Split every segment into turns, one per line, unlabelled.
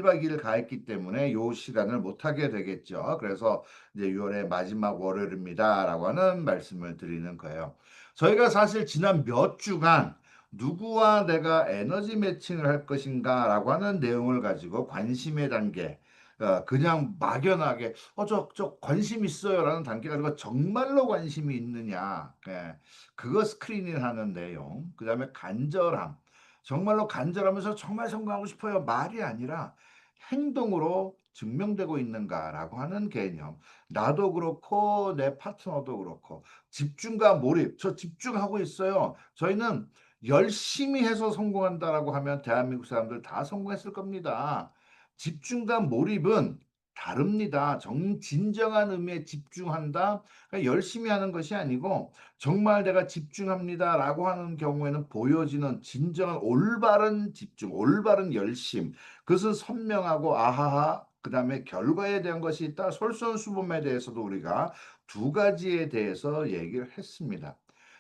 1박 2일 가 있기 때문에 요 시간을 못 하게 되겠죠. 그래서 이제 6월의 마지막 월요일입니다라고 하는 말씀을 드리는 거예요. 저희가 사실 지난 몇 주간 누구와 내가 에너지 매칭을 할 것인가라고 하는 내용을 가지고 관심의 단계, 그냥 막연하게 저 관심 있어요라는 단계가 아니고 정말로 관심이 있느냐, 그거 스크린을 하는 내용. 그다음에 간절함, 정말로 간절하면서 정말 성공하고 싶어요 말이 아니라 행동으로 증명되고 있는가라고 하는 개념. 나도 그렇고 내 파트너도 그렇고 집중과 몰입. 저 집중하고 있어요. 저희는 열심히 해서 성공한다라고 하면 대한민국 사람들 다 성공했을 겁니다. 집중과 몰입은 다릅니다. 진정한 의미의 집중한다. 그러니까 열심히 하는 것이 아니고 정말 내가 집중합니다라고 하는 경우에는 보여지는 진정한 올바른 집중, 올바른 열심. 그것은 선명하고 아하하. 그다음에 결과에 대한 것이 있다. 솔선수범에 대해서도 우리가 두 가지에 대해서 얘기를 했습니다.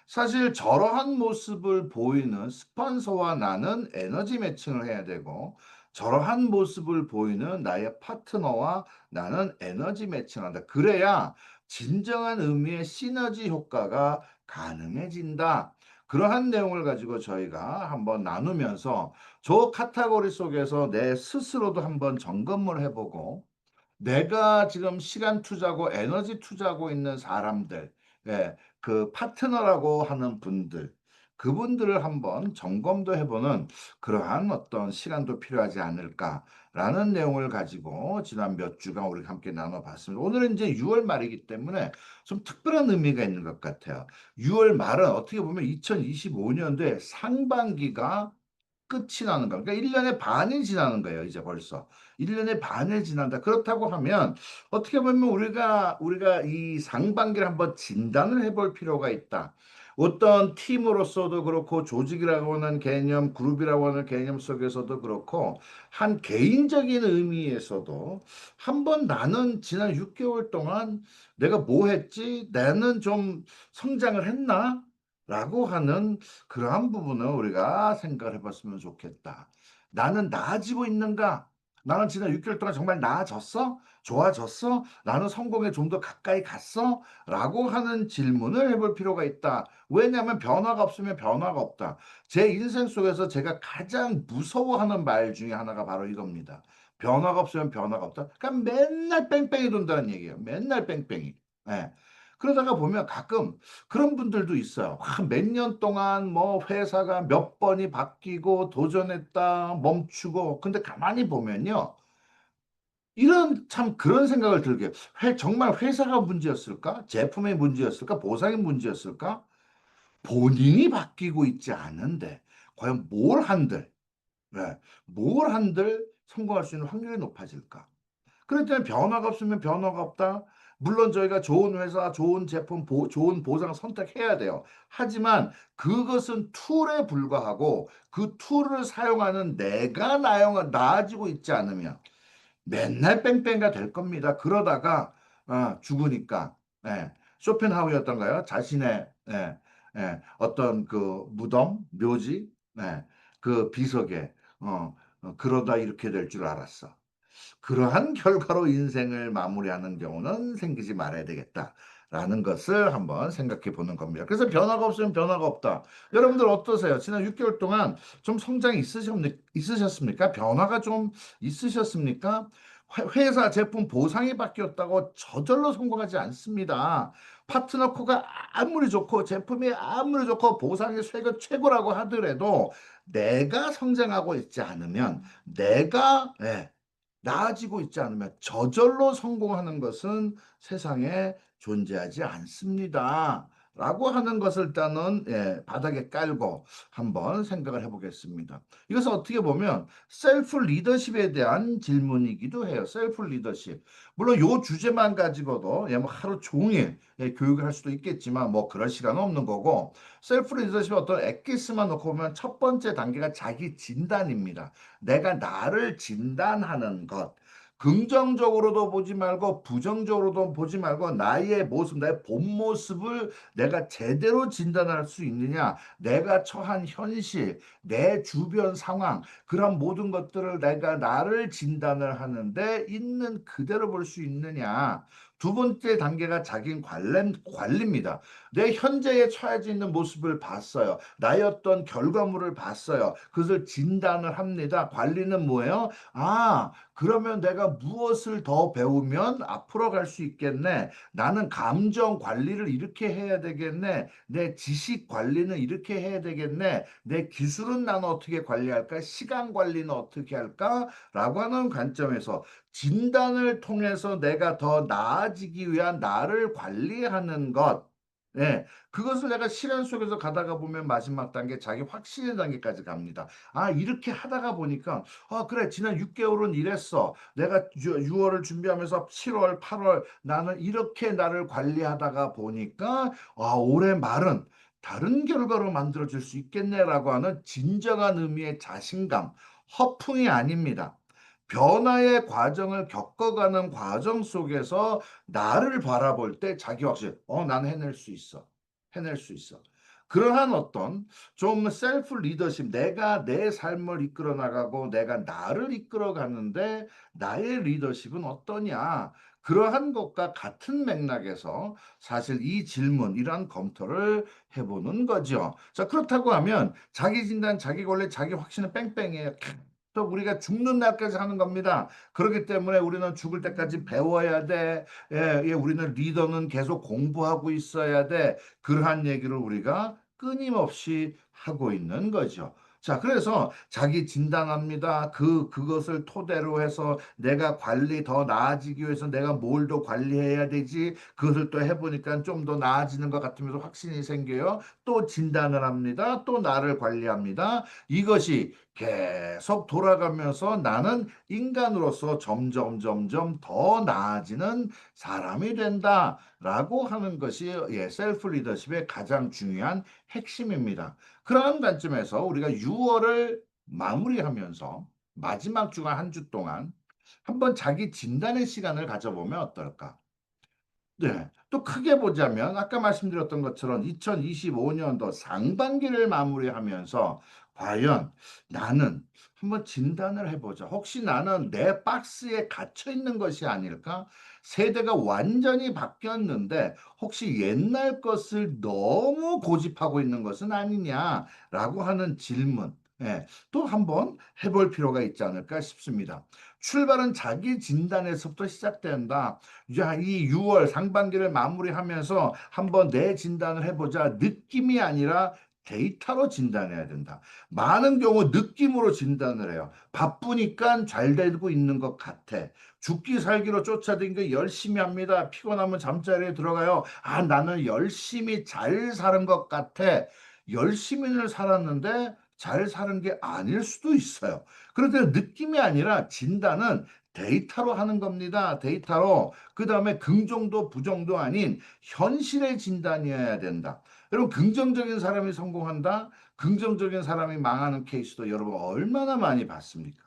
사실 저러한 모습을 보이는 스폰서와 나는 에너지 매칭을 해야 되고 저러한 모습을 보이는 나의 파트너와 나는 에너지 매칭한다. 그래야 진정한 의미의 시너지 효과가 가능해진다. 그러한 내용을 가지고 저희가 한번 나누면서 저 카테고리 속에서 내 스스로도 한번 점검을 해보고 내가 지금 시간 투자고 에너지 투자하고 있는 사람들, 그 파트너라고 하는 분들, 그분들을 한번 점검도 해보는 그러한 어떤 시간도 필요하지 않을까라는 내용을 가지고 지난 몇 주간 우리가 함께 나눠봤습니다. 오늘은 이제 6월 말이기 때문에 좀 특별한 의미가 있는 것 같아요. 6월 말은 어떻게 보면 2025년도에 상반기가 끝이 나는 거. 그러니까 1년의 반이 지나는 거예요, 이제 벌써. 1년의 반을 지난다. 그렇다고 하면 어떻게 보면 우리가 이 상반기를 한번 진단을 해볼 필요가 있다. 어떤 팀으로서도 그렇고 조직이라고 하는 개념, 그룹이라고 하는 개념 속에서도 그렇고 한 개인적인 의미에서도 한번 나는 지난 6개월 동안 내가 뭐 했지? 나는 좀 성장을 했나? 라고 하는 그러한 부분을 우리가 생각을 해봤으면 좋겠다. 나는 나아지고 있는가? 나는 지난 6개월 동안 정말 나아졌어? 좋아졌어? 나는 성공에 좀 더 가까이 갔어? 라고 하는 질문을 해볼 필요가 있다. 왜냐하면 변화가 없으면 변화가 없다. 제 인생 속에서 제가 가장 무서워하는 말 중에 하나가 바로 이겁니다. 변화가 없으면 변화가 없다. 그러니까 맨날 뺑뺑이 돈다는 얘기예요. 맨날 뺑뺑이. 예. 그러다가 보면 가끔 그런 분들도 있어요. 몇 년 동안 뭐 회사가 몇 번이 바뀌고 도전했다 멈추고 근데 가만히 보면요. 이런 참 그런 생각을 들게 해요. 정말 회사가 문제였을까? 제품의 문제였을까? 보상의 문제였을까? 본인이 바뀌고 있지 않은데 과연 뭘 한들, 네, 뭘 한들 성공할 수 있는 확률이 높아질까? 그렇기 때문에 변화가 없으면 변화가 없다. 물론 저희가 좋은 회사, 좋은 제품, 좋은 보상 선택해야 돼요. 하지만 그것은 툴에 불과하고 그 툴을 사용하는 내가 나아지고 있지 않으면 맨날 뺑뺑이가 될 겁니다. 그러다가 죽으니까. 예. 쇼펜하우였던가요? 자신의 어떤 그 무덤, 묘지, 그 비석에 그러다 이렇게 될 줄 알았어. 그러한 결과로 인생을 마무리하는 경우는 생기지 말아야 되겠다라는 것을 한번 생각해 보는 겁니다. 그래서 변화가 없으면 변화가 없다. 여러분들 어떠세요? 지난 6개월 동안 좀 성장이 있으셨습니까? 변화가 좀 있으셨습니까? 회사 제품 보상이 바뀌었다고 저절로 성공하지 않습니다. 파트너 코가 아무리 좋고 제품이 아무리 좋고 보상이 최고라고 하더라도 내가 성장하고 있지 않으면 내가 나아지고 있지 않으면 저절로 성공하는 것은 세상에 존재하지 않습니다. 라고 하는 것을 일단은 바닥에 깔고 한번 생각을 해보겠습니다. 이것은 어떻게 보면 셀프 리더십에 대한 질문이기도 해요. 셀프 리더십. 물론 요 주제만 가지고도 뭐 하루 종일 교육을 할 수도 있겠지만 뭐 그럴 시간은 없는 거고 셀프 리더십의 어떤 엑기스만 놓고 보면 첫 번째 단계가 자기 진단입니다. 내가 나를 진단하는 것. 긍정적으로도 보지 말고 부정적으로도 보지 말고 나의 모습, 나의 본 모습을 내가 제대로 진단할 수 있느냐, 내가 처한 현실, 내 주변 상황, 그런 모든 것들을 내가 나를 진단을 하는데 있는 그대로 볼 수 있느냐. 두 번째 단계가 자기 관리입니다. 내 현재에 처해져 있는 모습을 봤어요. 나의 어떤 결과물을 봤어요. 그것을 진단을 합니다. 관리는 뭐예요? 아, 그러면 내가 무엇을 더 배우면 앞으로 갈 수 있겠네. 나는 감정 관리를 이렇게 해야 되겠네. 내 지식 관리는 이렇게 해야 되겠네. 내 기술은 나는 어떻게 관리할까? 시간 관리는 어떻게 할까? 라고 하는 관점에서 진단을 통해서 내가 더 나아지기 위한 나를 관리하는 것. 예, 그것을 내가 실현 속에서 가다가 보면 마지막 단계, 자기 확신의 단계까지 갑니다. 아, 이렇게 하다가 보니까, 아, 그래, 지난 6개월은 이랬어. 내가 6월을 준비하면서 7월, 8월, 나는 이렇게 나를 관리하다가 보니까, 아, 올해 말은 다른 결과로 만들어질 수 있겠네라고 하는 진정한 의미의 자신감, 허풍이 아닙니다. 변화의 과정을 겪어가는 과정 속에서 나를 바라볼 때 자기 확신, 나는 해낼 수 있어. 해낼 수 있어. 그러한 어떤 좀 셀프 리더십, 내가 내 삶을 이끌어 나가고 내가 나를 이끌어 가는데 나의 리더십은 어떠냐? 그러한 것과 같은 맥락에서 사실 이 질문, 이러한 검토를 해보는 거죠. 자, 그렇다고 하면 자기 진단, 자기 관리, 자기 확신은 뺑뺑이에요. 또 우리가 죽는 날까지 하는 겁니다. 그렇기 때문에 우리는 죽을 때까지 배워야 돼. 예, 예, 우리는 리더는 계속 공부하고 있어야 돼. 그러한 얘기를 우리가 끊임없이 하고 있는 거죠. 자, 그래서 자기 진단합니다. 그것을 토대로 해서 내가 관리 더 나아지기 위해서 내가 뭘 더 관리해야 되지? 그것을 또 해보니까 좀 더 나아지는 것 같으면서 확신이 생겨요. 또 진단을 합니다. 또 나를 관리합니다. 이것이 계속 돌아가면서 나는 인간으로서 점점 더 나아지는 사람이 된다라고 하는 것이 셀프 리더십의 가장 중요한 핵심입니다. 그러한 관점에서 우리가 6월을 마무리하면서 마지막 주간 한 주 동안 한번 자기 진단의 시간을 가져보면 어떨까? 네. 또 크게 보자면 아까 말씀드렸던 것처럼 2025년도 상반기를 마무리하면서 과연 나는 한번 진단을 해보자. 혹시 나는 내 박스에 갇혀 있는 것이 아닐까? 세대가 완전히 바뀌었는데 혹시 옛날 것을 너무 고집하고 있는 것은 아니냐라고 하는 질문. 예, 또 한번 해볼 필요가 있지 않을까 싶습니다. 출발은 자기 진단에서부터 시작된다. 야, 이 6월 상반기를 마무리하면서 한번 내 진단을 해보자. 느낌이 아니라 데이터로 진단해야 된다. 많은 경우 느낌으로 진단을 해요. 바쁘니까 잘 되고 있는 것 같아. 죽기 살기로 쫓아다니니까 열심히 합니다. 피곤하면 잠자리에 들어가요. 아, 나는 열심히 잘 사는 것 같아. 열심히는 살았는데 잘 사는 게 아닐 수도 있어요. 그런데 느낌이 아니라 진단은 데이터로 하는 겁니다. 데이터로. 그 다음에 긍정도 부정도 아닌 현실의 진단이어야 된다. 여러분, 긍정적인 사람이 성공한다? 긍정적인 사람이 망하는 케이스도 여러분 얼마나 많이 봤습니까?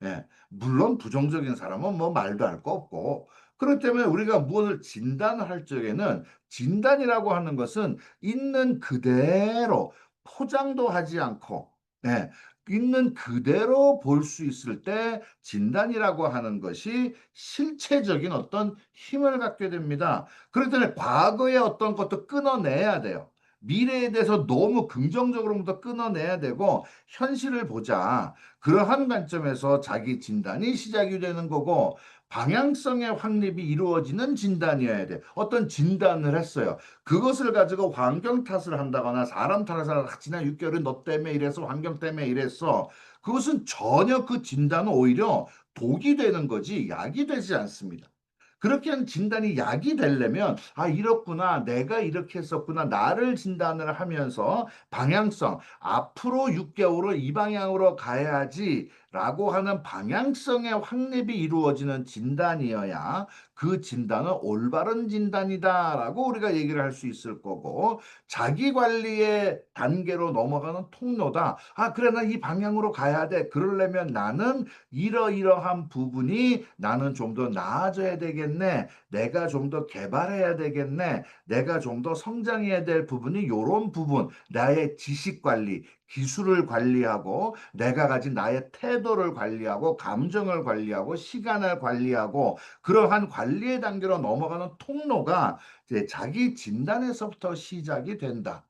예, 물론 부정적인 사람은 뭐 말도 할 거 없고. 그렇기 때문에 우리가 무엇을 진단을 할 적에는 진단이라고 하는 것은 있는 그대로 포장도 하지 않고, 예, 있는 그대로 볼 수 있을 때 진단이라고 하는 것이 실체적인 어떤 힘을 갖게 됩니다. 그렇기 때문에 과거의 어떤 것도 끊어내야 돼요. 미래에 대해서 너무 긍정적으로부터 끊어내야 되고 현실을 보자. 그러한 관점에서 자기 진단이 시작이 되는 거고 방향성의 확립이 이루어지는 진단이어야 돼. 어떤 진단을 했어요. 그것을 가지고 환경 탓을 한다거나 사람 탓을 하거나 지난 6개월은 너 때문에 이래서 환경 때문에 이랬어. 그것은 전혀 그 진단은 오히려 독이 되는 거지 약이 되지 않습니다. 그렇게 한 진단이 약이 되려면 아, 이렇구나, 내가 이렇게 했었구나, 나를 진단을 하면서 방향성, 앞으로 6개월을 이 방향으로 가야지 라고 하는 방향성의 확립이 이루어지는 진단이어야 그 진단은 올바른 진단이다라고 우리가 얘기를 할 수 있을 거고, 자기 관리의 단계로 넘어가는 통로다. 아, 그래, 나 이 방향으로 가야 돼. 그러려면 나는 이러이러한 부분이 나는 좀 더 나아져야 되겠네. 내가 좀 더 개발해야 되겠네. 내가 좀 더 성장해야 될 부분이 요런 부분, 나의 지식 관리, 기술을 관리하고, 내가 가진 나의 태도를 관리하고, 감정을 관리하고, 시간을 관리하고, 그러한 관리의 단계로 넘어가는 통로가 이제 자기 진단에서부터 시작이 된다.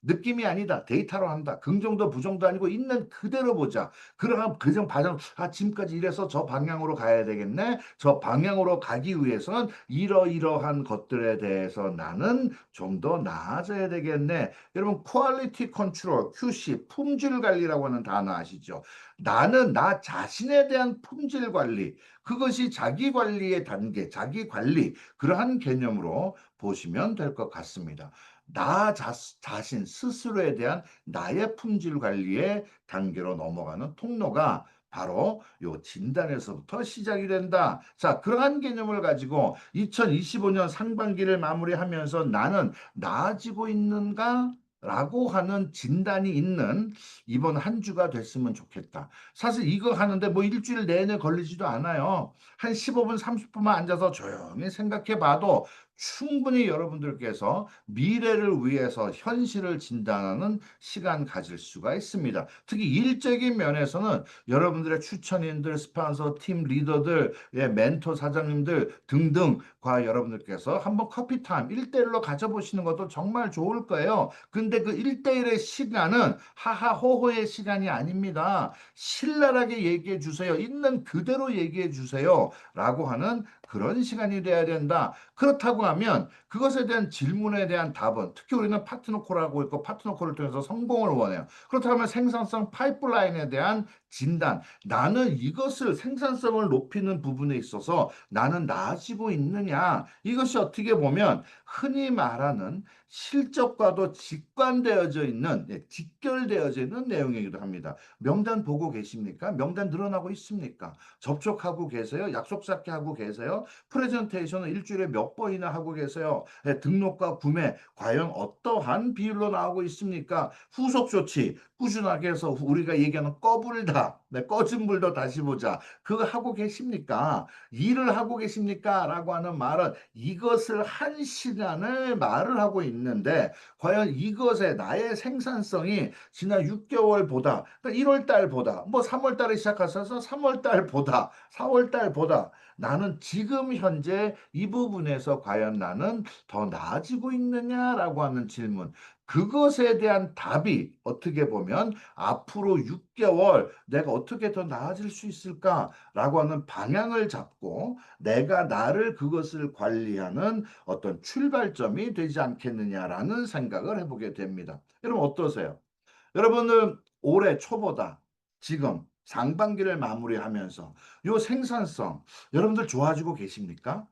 느낌이 아니다. 데이터로 한다. 긍정도 부정도 아니고 있는 그대로 보자. 그러한 그정 과정, 아, 지금까지 이래서 저 방향으로 가야 되겠네. 저 방향으로 가기 위해서는 이러이러한 것들에 대해서 나는 좀 더 나아져야 되겠네. 여러분, 퀄리티 컨트롤, QC, 품질 관리라고 하는 단어 아시죠? 나는 나 자신에 대한 품질 관리, 그것이 자기 관리의 단계, 자기 관리, 그러한 개념으로 보시면 될 것 같습니다. 나 자신 스스로에 대한 나의 품질 관리의 단계로 넘어가는 통로가 바로 요 진단에서부터 시작이 된다. 자, 그러한 개념을 가지고 2025년 상반기를 마무리하면서 나는 나아지고 있는가? 라고 하는 진단이 있는 이번 한 주가 됐으면 좋겠다. 사실 이거 하는데 뭐 일주일 내내 걸리지도 않아요. 한 15분, 30분만 앉아서 조용히 생각해 봐도 충분히 여러분들께서 미래를 위해서 현실을 진단하는 시간 가질 수가 있습니다. 특히 일적인 면에서는 여러분들의 추천인들, 스폰서, 팀 리더들, 예, 멘토 사장님들 등등과 여러분들께서 한번 커피 타임 1대1로 가져보시는 것도 정말 좋을 거예요. 근데 그 1대1의 시간은 하하호호의 시간이 아닙니다. 신랄하게 얘기해 주세요. 있는 그대로 얘기해 주세요. 라고 하는 그런 시간이 돼야 된다. 그렇다고 하면 그것에 대한 질문에 대한 답은, 특히 우리는 파트너콜을 하고 있고 파트너콜을 통해서 성공을 원해요. 그렇다면 생산성 파이프라인에 대한 진단, 나는 이것을 생산성을 높이는 부분에 있어서 나는 나아지고 있느냐, 이것이 어떻게 보면 흔히 말하는 실적과도 직관되어져 있는, 직결되어져 있는 내용이기도 합니다. 명단 보고 계십니까? 명단 늘어나고 있습니까? 접촉하고 계세요? 약속 잡기 하고 계세요? 프레젠테이션을 일주일에 몇 번이나 하고 계세요? 등록과 구매 과연 어떠한 비율로 나오고 있습니까? 후속 조치 꾸준하게 해서 우리가 얘기하는 꺼불다, 꺼진 불도 다시 보자. 그거 하고 계십니까? 일을 하고 계십니까? 라고 하는 말은 이것을 한 시간을 말을 하고 있는데, 과연 이것에 나의 생산성이 지난 6개월보다, 그러니까 1월 달보다, 뭐 3월 달에 시작하셔서 3월 달보다, 4월 달보다 나는 지금 현재 이 부분에서 과연 나는 더 나아지고 있느냐라고 하는 질문. 그것에 대한 답이 어떻게 보면 앞으로 6개월 내가 어떻게 더 나아질 수 있을까라고 하는 방향을 잡고 내가 나를 그것을 관리하는 어떤 출발점이 되지 않겠느냐라는 생각을 해보게 됩니다. 여러분 어떠세요? 여러분은 올해 초보다 지금 상반기를 마무리하면서 요 생산성 여러분들 좋아지고 계십니까?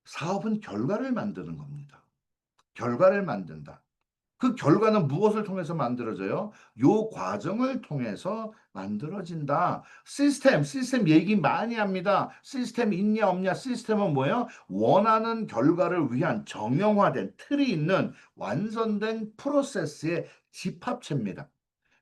사업은 결과를 만드는 겁니다. 결과를 만든다. 그 결과는 무엇을 통해서 만들어져요? 요 과정을 통해서 만들어진다. 시스템 얘기 많이 합니다. 시스템 있냐 없냐? 시스템은 뭐예요? 원하는 결과를 위한 정형화된 틀이 있는 완성된 프로세스의 집합체입니다.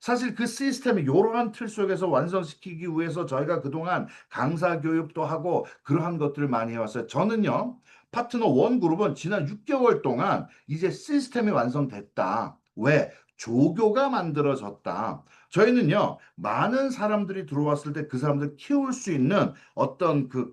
사실 그 시스템이 이러한 틀 속에서 완성시키기 위해서 저희가 그동안 강사 교육도 하고 그러한 것들을 많이 해왔어요. 저는요, 파트너 원 그룹은 지난 6개월 동안 이제 시스템이 완성됐다. 왜? 조교가 만들어졌다. 저희는요, 많은 사람들이 들어왔을 때 그 사람들 키울 수 있는 어떤 그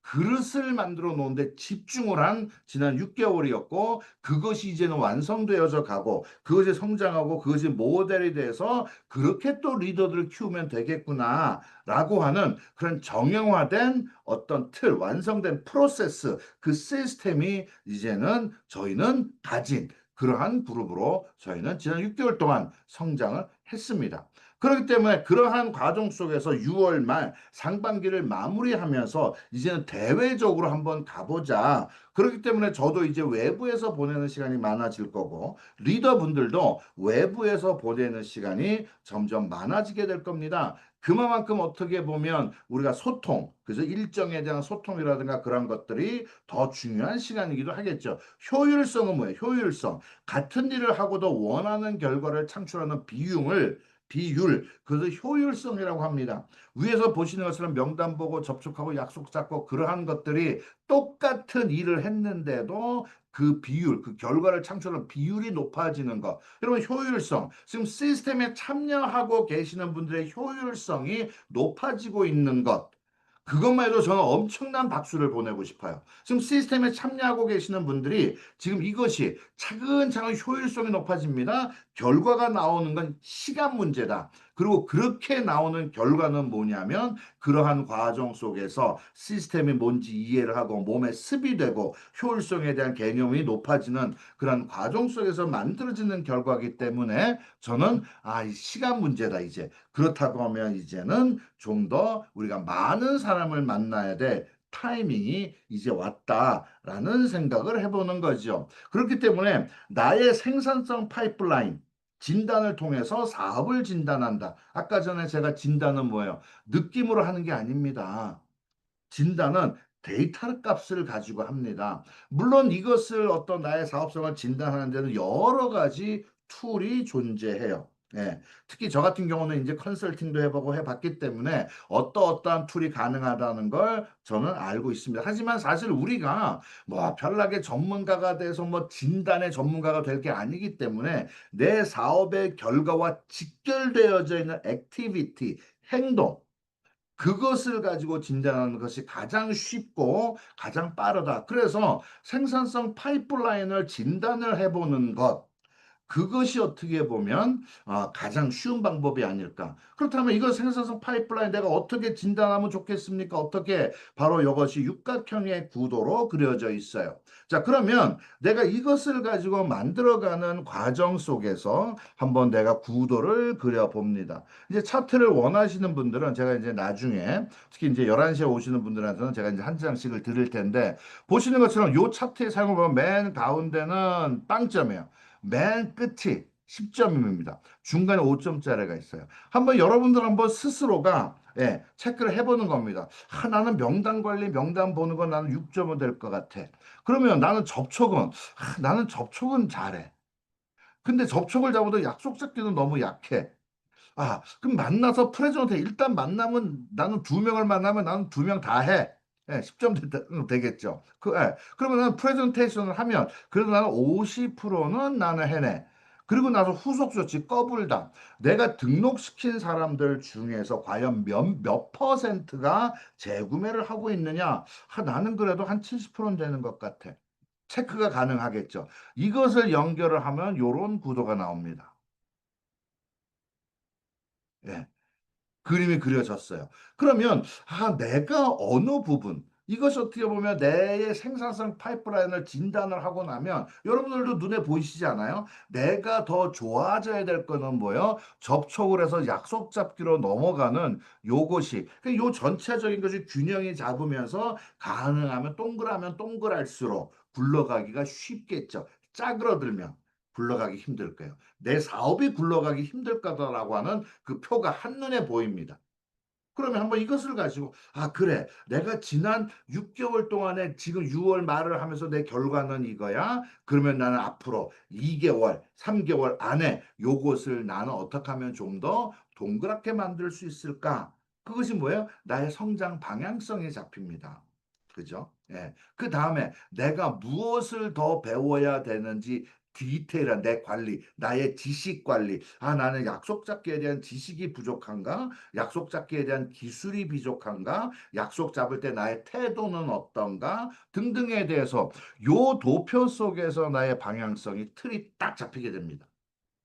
그릇을 만들어 놓은데 집중을 한 지난 6개월이었고, 그것이 이제는 완성되어져 가고, 그것이 성장하고, 그것이 모델이 돼서 그렇게 또 리더들을 키우면 되겠구나, 라고 하는 그런 정형화된 어떤 틀, 완성된 프로세스, 그 시스템이 이제는 저희는 가진 그러한 그룹으로 저희는 지난 6개월 동안 성장을 했습니다. 그렇기 때문에 그러한 과정 속에서 6월 말 상반기를 마무리하면서 이제는 대외적으로 한번 가보자. 그렇기 때문에 저도 이제 외부에서 보내는 시간이 많아질 거고 리더분들도 외부에서 보내는 시간이 점점 많아지게 될 겁니다. 그만큼 어떻게 보면 우리가 소통, 그래서 일정에 대한 소통이라든가 그런 것들이 더 중요한 시간이기도 하겠죠. 효율성은 뭐예요? 효율성. 같은 일을 하고도 원하는 결과를 창출하는 비율, 그것을 효율성이라고 합니다. 위에서 보시는 것처럼 명단 보고 접촉하고 약속 잡고 그러한 것들이 똑같은 일을 했는데도 그 비율, 그 결과를 창출하는 비율이 높아지는 것. 여러분, 효율성. 지금 시스템에 참여하고 계시는 분들의 효율성이 높아지고 있는 것. 그것만 해도 저는 엄청난 박수를 보내고 싶어요. 지금 시스템에 참여하고 계시는 분들이 지금 이것이 차근차근 효율성이 높아집니다. 결과가 나오는 건 시간 문제다. 그리고 그렇게 나오는 결과는 뭐냐면 그러한 과정 속에서 시스템이 뭔지 이해를 하고 몸에 습입되고 효율성에 대한 개념이 높아지는 그런 과정 속에서 만들어지는 결과이기 때문에 저는 이 시간 문제다 이제. 그렇다고 하면 이제는 좀 더 우리가 많은 사람을 만나야 돼. 타이밍이 이제 왔다라는 생각을 해보는 거죠. 그렇기 때문에 나의 생산성 파이프라인 진단을 통해서 사업을 진단한다. 아까 전에 제가 진단은 뭐예요? 느낌으로 하는 게 아닙니다. 진단은 데이터 값을 가지고 합니다. 물론 이것을 어떤 나의 사업성을 진단하는 데는 여러 가지 툴이 존재해요. 예, 특히 저 같은 경우는 이제 컨설팅도 해보고 해봤기 때문에 어떠한 툴이 가능하다는 걸 저는 알고 있습니다. 하지만 사실 우리가 뭐 별나게 전문가가 돼서 뭐 진단의 전문가가 될 게 아니기 때문에 내 사업의 결과와 직결되어져 있는 액티비티, 행동, 그것을 가지고 진단하는 것이 가장 쉽고 가장 빠르다. 그래서 생산성 파이프라인을 진단을 해보는 것. 그것이 어떻게 보면 가장 쉬운 방법이 아닐까. 그렇다면 이거 생산성 파이프라인 내가 어떻게 진단하면 좋겠습니까? 어떻게 바로 이것이 육각형의 구도로 그려져 있어요. 자, 그러면 내가 이것을 가지고 만들어가는 과정 속에서 한번 내가 구도를 그려봅니다. 이제 차트를 원하시는 분들은 제가 이제 나중에 특히 이제 11시에 오시는 분들한테는 제가 이제 한 장씩을 드릴 텐데 보시는 것처럼 요 차트에 사용을 보면 맨 가운데는 빵점이에요. 맨 끝이 10점입니다. 중간에 5점짜리가 있어요. 한번 여러분들 한번 스스로가 체크를 해보는 겁니다. 나는 명단 관리, 명단 보는 건 나는 6점은 될 것 같아. 그러면 나는 접촉은 잘해. 근데 접촉을 잡아도 약속 잡기는 너무 약해. 그럼 만나서 프레젠테 일단 만나면 나는 두 명을 만나면 나는 두 명 다 해. 10점 되겠죠. 그러면 나는 프레젠테이션을 하면 그래도 나는 50%는 나는 해내. 그리고 나서 후속 조치 꺼불다. 내가 등록시킨 사람들 중에서 과연 몇 퍼센트가 재구매를 하고 있느냐? 나는 그래도 한 70%는 되는 것 같아. 체크가 가능하겠죠. 이것을 연결을 하면 이런 구도가 나옵니다. 예. 그림이 그려졌어요. 그러면 내가 어느 부분 이것이 어떻게 보면 내 생산성 파이프라인을 진단을 하고 나면 여러분들도 눈에 보이시지 않아요? 내가 더 좋아져야 될 거는 뭐예요? 접촉을 해서 약속 잡기로 넘어가는 요것이 요 전체적인 것이 균형이 잡으면서 가능하면 동그라면 동그랄수록 굴러가기가 쉽겠죠. 짜그러들면 굴러가기 힘들 거예요. 내 사업이 굴러가기 힘들 거다라고 하는 그 표가 한눈에 보입니다. 그러면 한번 이것을 가지고 그래 내가 지난 6개월 동안에 지금 6월 말을 하면서 내 결과는 이거야. 그러면 나는 앞으로 2개월, 3개월 안에 요것을 나는 어떻게 하면 좀 더 동그랗게 만들 수 있을까? 그것이 뭐예요? 나의 성장 방향성이 잡힙니다. 그죠? 예. 그 다음에 내가 무엇을 더 배워야 되는지 디테일한 내 관리, 나의 지식 관리. 나는 약속 잡기에 대한 지식이 부족한가? 약속 잡기에 대한 기술이 부족한가? 약속 잡을 때 나의 태도는 어떤가? 등등에 대해서 요 도표 속에서 나의 방향성이 틀이 딱 잡히게 됩니다.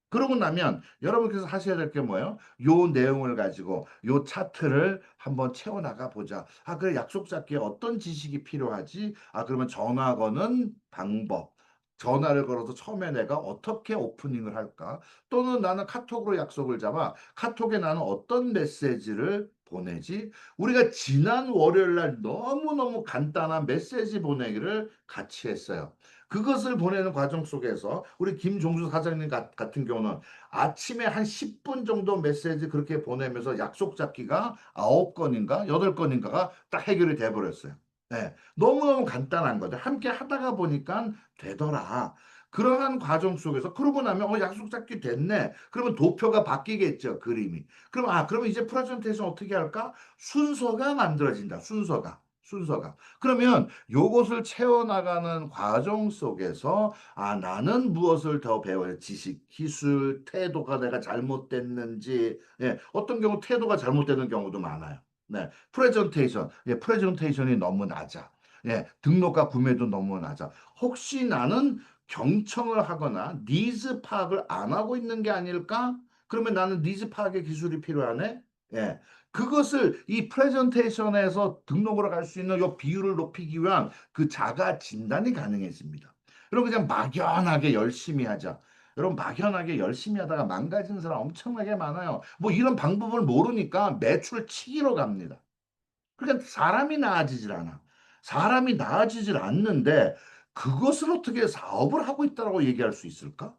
그러고 나면 여러분께서 하셔야 될 게 뭐예요? 요 내용을 가지고 요 차트를 한번 채워나가 보자. 그래, 약속 잡기에 어떤 지식이 필요하지? 그러면 정하고는 방법. 전화를 걸어서 처음에 내가 어떻게 오프닝을 할까? 또는 나는 카톡으로 약속을 잡아 카톡에 나는 어떤 메시지를 보내지? 우리가 지난 월요일 날 너무너무 간단한 메시지 보내기를 같이 했어요. 그것을 보내는 과정 속에서 우리 김종수 사장님 같은 경우는 아침에 한 10분 정도 메시지 그렇게 보내면서 약속 잡기가 9건인가 8건인가가 딱 해결이 돼 버렸어요. 네, 너무너무 간단한 거죠. 함께 하다가 보니까 되더라. 그러한 과정 속에서 그러고 나면 약속 잡기 됐네. 그러면 도표가 바뀌겠죠, 그림이. 그러면 이제 프레젠테이션 어떻게 할까? 순서가 만들어진다. 순서가. 그러면 요것을 채워나가는 과정 속에서 나는 무엇을 더 배워야 지식, 기술, 태도가 내가 잘못됐는지, 예, 어떤 경우 태도가 잘못되는 경우도 많아요. 네, 프레젠테이션이 너무 낮아. 예, 등록과 구매도 너무 낮아. 혹시 나는 경청을 하거나 니즈 파악을 안 하고 있는 게 아닐까? 그러면 나는 니즈 파악의 기술이 필요하네? 예. 그것을 이 프레젠테이션에서 등록으로 갈 수 있는 요 비율을 높이기 위한 그 자가 진단이 가능해집니다. 여러분 그냥 막연하게 열심히 하자. 여러분 막연하게 열심히 하다가 망가지는 사람 엄청나게 많아요. 뭐 이런 방법을 모르니까 매출 치기로 갑니다. 그러니까 사람이 나아지질 않아. 사람이 나아지질 않는데 그것을 어떻게 사업을 하고 있다고 얘기할 수 있을까?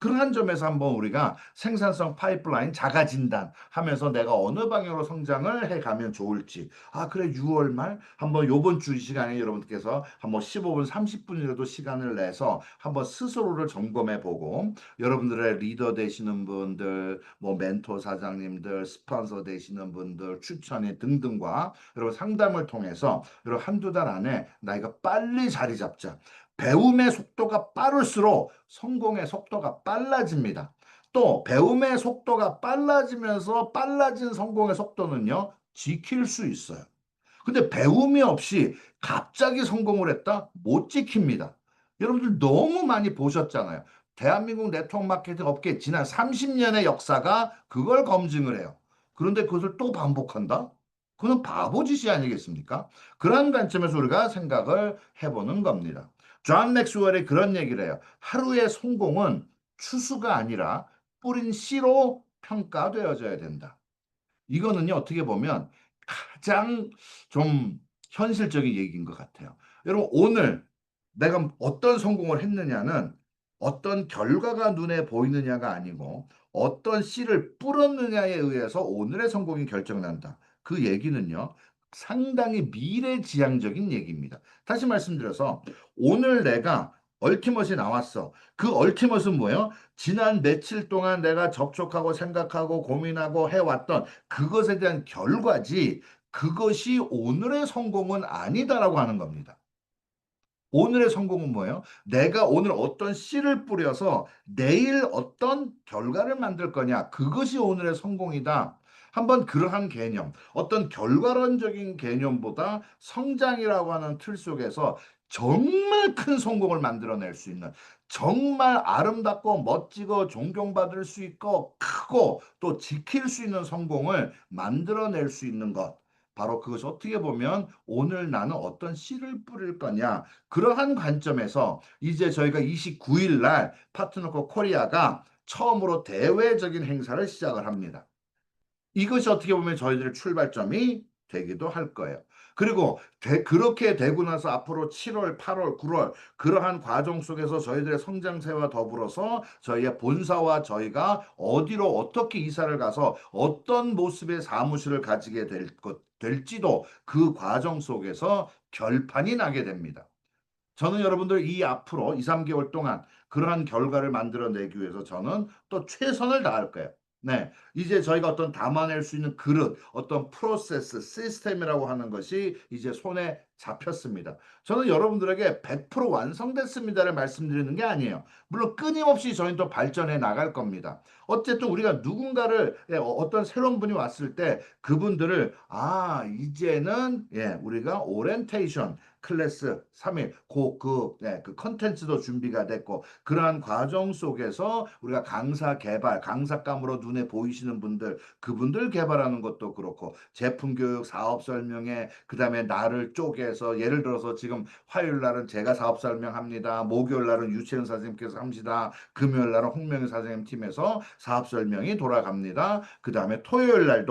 그러한 점에서 한번 우리가 생산성 파이프라인 자가 진단하면서 내가 어느 방향으로 성장을 해 가면 좋을지. 그래 6월 말 한번 요번 주 시간에 여러분께서 한번 15분, 30분이라도 시간을 내서 한번 스스로를 점검해 보고 여러분들의 리더 되시는 분들, 뭐 멘토 사장님들, 스폰서 되시는 분들, 추천이 등등과 여러분 상담을 통해서 여러분 한두 달 안에 나 이거 빨리 자리 잡자. 배움의 속도가 빠를수록 성공의 속도가 빨라집니다. 또 배움의 속도가 빨라지면서 빨라진 성공의 속도는요, 지킬 수 있어요. 근데 배움이 없이 갑자기 성공을 했다? 못 지킵니다. 여러분들 너무 많이 보셨잖아요. 대한민국 네트워크 마케팅 업계 지난 30년의 역사가 그걸 검증을 해요. 그런데 그것을 또 반복한다? 그건 바보짓이 아니겠습니까? 그런 관점에서 우리가 생각을 해보는 겁니다. 존 맥스웰이 그런 얘기를 해요. 하루의 성공은 추수가 아니라 뿌린 씨로 평가되어져야 된다. 이거는요, 어떻게 보면 가장 좀 현실적인 얘기인 것 같아요. 여러분, 오늘 내가 어떤 성공을 했느냐는 어떤 결과가 눈에 보이느냐가 아니고 어떤 씨를 뿌렸느냐에 의해서 오늘의 성공이 결정난다. 그 얘기는요, 상당히 미래지향적인 얘기입니다. 다시 말씀드려서 오늘 내가 얼티머시 나왔어. 그 얼티머스는 뭐예요? 지난 며칠 동안 내가 접촉하고 생각하고 고민하고 해왔던 그것에 대한 결과지 그것이 오늘의 성공은 아니다라고 하는 겁니다. 오늘의 성공은 뭐예요? 내가 오늘 어떤 씨를 뿌려서 내일 어떤 결과를 만들 거냐. 그것이 오늘의 성공이다. 한번 그러한 개념, 어떤 결과론적인 개념보다 성장이라고 하는 틀 속에서 정말 큰 성공을 만들어낼 수 있는 정말 아름답고 멋지고 존경받을 수 있고 크고 또 지킬 수 있는 성공을 만들어낼 수 있는 것. 바로 그것이 어떻게 보면 오늘 나는 어떤 씨를 뿌릴 거냐. 그러한 관점에서 이제 저희가 29일 날 파트너코 코리아가 처음으로 대외적인 행사를 시작을 합니다. 이것이 어떻게 보면 저희들의 출발점이 되기도 할 거예요. 그리고 그렇게 되고 나서 앞으로 7월, 8월, 9월 그러한 과정 속에서 저희들의 성장세와 더불어서 저희의 본사와 저희가 어디로 어떻게 이사를 가서 어떤 모습의 사무실을 가지게 될지도 그 과정 속에서 결판이 나게 됩니다. 저는 여러분들 이 앞으로 2, 3개월 동안 그러한 결과를 만들어내기 위해서 저는 또 최선을 다할 거예요. 네. 이제 저희가 어떤 담아낼 수 있는 그릇, 어떤 프로세스, 시스템이라고 하는 것이 이제 손에 잡혔습니다. 저는 여러분들에게 100% 완성됐습니다를 말씀드리는 게 아니에요. 물론 끊임없이 저희는 또 발전해 나갈 겁니다. 어쨌든 우리가 누군가를 어떤 새로운 분이 왔을 때 그분들을 이제는 우리가 오리엔테이션 클래스 3일 그 컨텐츠도 준비가 됐고 그러한 과정 속에서 우리가 강사 개발, 강사감으로 눈에 보이시는 분들 그분들 개발하는 것도 그렇고 제품 교육, 사업 설명회 그다음에 나를 쪼개서 예를 들어서 지금 화요일 날은 제가 사업 설명합니다. 목요일 날은 유채은 선생님께서 합니다. 금요일 날은 홍명희 선생님 팀에서 사업 설명이 돌아갑니다. 그다음에 토요일 날은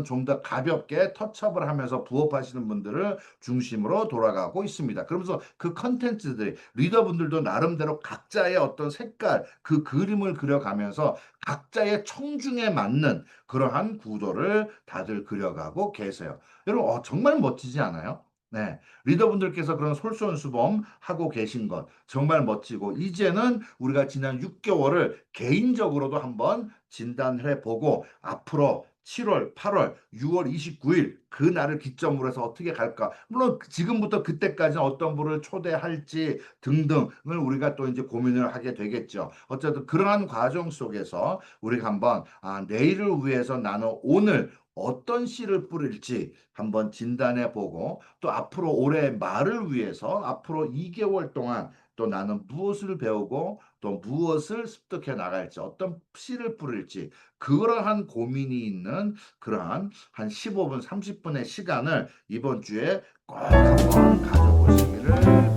좀 더 가볍게 터치업을 하면서 부업하시는 분들을 중심으로 돌아가고 있습니다. 그러면서 그 컨텐츠들이 리더분들도 나름대로 각자의 어떤 색깔, 그 그림을 그려가면서 각자의 청중에 맞는 그러한 구도를 다들 그려가고 계세요. 여러분, 정말 멋지지 않아요? 네. 리더분들께서 그런 솔선수범 하고 계신 것 정말 멋지고 이제는 우리가 지난 6개월을 개인적으로도 한번 진단해 보고 앞으로 7월, 8월, 6월 29일 그 날을 기점으로 해서 어떻게 갈까? 물론 지금부터 그때까지는 어떤 분을 초대할지 등등을 우리가 또 이제 고민을 하게 되겠죠. 어쨌든 그러한 과정 속에서 우리가 한번 내일을 위해서 나는 오늘 어떤 씨를 뿌릴지 한번 진단해 보고 또 앞으로 올해 말을 위해서 앞으로 2개월 동안 또 나는 무엇을 배우고 또 무엇을 습득해 나갈지 어떤 씨를 뿌릴지 그러한 고민이 있는 그러한 한 15분, 30분의 시간을 이번 주에 꼭 한번 가져보시기를